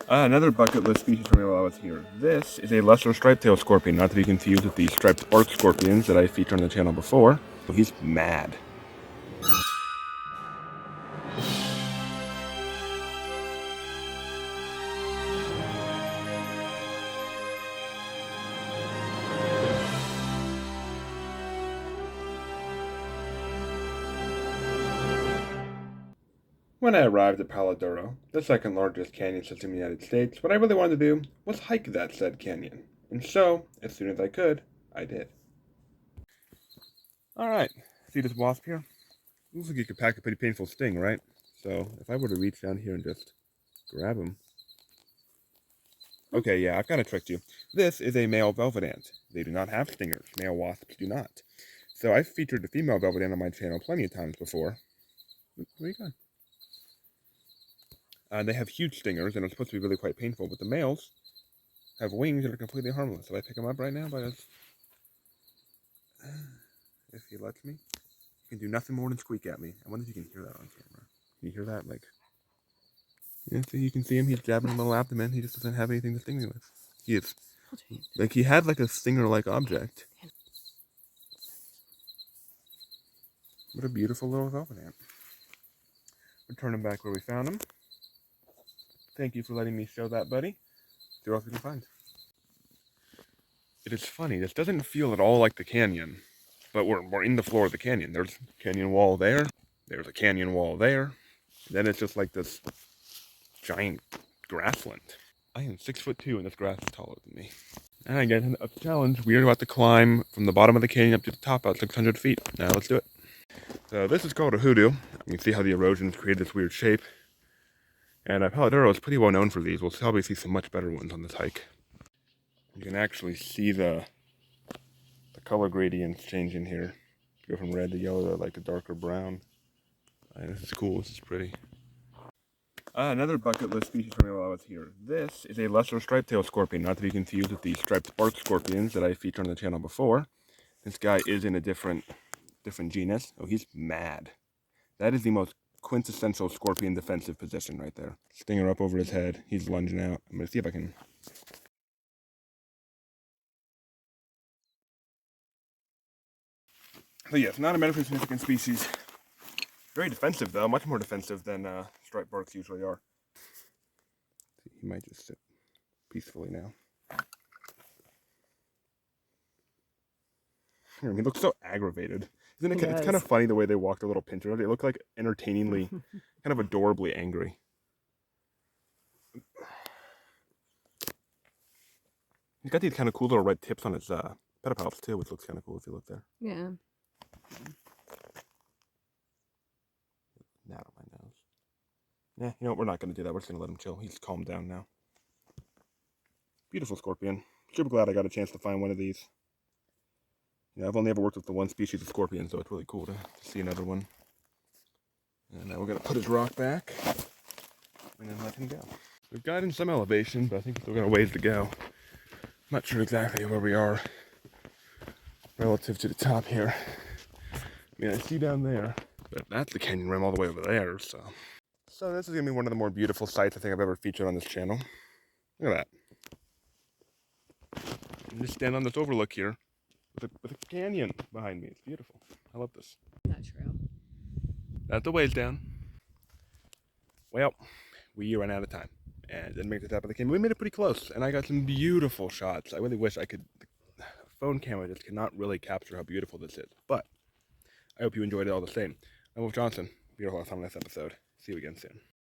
Another bucket list species for me while I was here. This is a lesser striped-tailed scorpion, not to be confused with the striped bark scorpions that I featured on the channel before. He's mad. When I arrived at Palo Duro, the second largest canyon system in the United States, what I really wanted to do was hike that said canyon. And so, as soon as I could, I did. Alright, see this wasp here? Looks like you could pack a pretty painful sting, right? So, if I were to reach down here and just grab him. Okay, yeah, I've kind of tricked you. This is a male velvet ant. They do not have stingers. Male wasps do not. So I've featured the female velvet ant on my channel plenty of times before. Where are you going? They have huge stingers, and it's supposed to be really quite painful, but the males have wings that are completely harmless. If I pick them up right now, if he lets me, he can do nothing more than squeak at me. I wonder if you can hear that on camera. Can you hear that? Like, yeah, see, you can see him. He's jabbing a little abdomen. He just doesn't have anything to sting me with. He is, like, he had like a stinger-like object. What a beautiful little velvet ant. Return him back where we found him. Thank you for letting me show that, buddy. See what else we can find. It is funny. This doesn't feel at all like the canyon, but we're in the floor of the canyon. There's a canyon wall there. There's a canyon wall there. And then it's just like this giant grassland. I am 6'2", and this grass is taller than me. And I get a challenge. We're about to climb from the bottom of the canyon up to the top, about 600 feet. Now let's do it. So this is called a hoodoo. You can see how the erosions created this weird shape. And Palo Duro is pretty well known for these. We'll probably see some much better ones on this hike. You can actually see the color gradients changing here. Go from red to yellow to like a darker brown. This is cool. This is pretty. Another bucket list species for me while I was here. This is a lesser striped-tailed scorpion, not to be confused with the striped bark scorpions that I featured on the channel before. This guy is in a different genus. Oh, he's mad. That is the most quintessential scorpion defensive position right there. Stinger up over his head. He's lunging out. I'm going to see if I can... So yes, not a medically significant species. Very defensive though, much more defensive than striped barks usually are. He might just sit peacefully now. He looks so aggravated. Isn't it? It's kind of funny the way they walk their little pincher. They look like entertainingly, kind of adorably angry. He's got these kind of cool little red tips on his pedipalps too, which looks kind of cool if you look there. Yeah. Gnat on my nose. Yeah, you know what? We're not going to do that. We're just going to let him chill. He's calmed down now. Beautiful scorpion. Super glad I got a chance to find one of these. Yeah, I've only ever worked with the one species of scorpion, so it's really cool to see another one. And now we're going to put his rock back and then let him go. We've gotten some elevation, but I think we've still got a ways to go. I'm not sure exactly where we are relative to the top here. I mean, I see down there, but that's the canyon rim all the way over there, so. So this is going to be one of the more beautiful sights I think I've ever featured on this channel. Look at that. I'm just standing on this overlook here with a canyon behind me. It's beautiful. I love this. That trail. That's the ways down. Well, we ran out of time and didn't make the top of the canyon. We made it pretty close, and I got some beautiful shots. I really wish I could. The phone camera just cannot really capture how beautiful this is, but I hope you enjoyed it all the same. I'm Wolf Johnson. Be your host on this episode. See you again soon.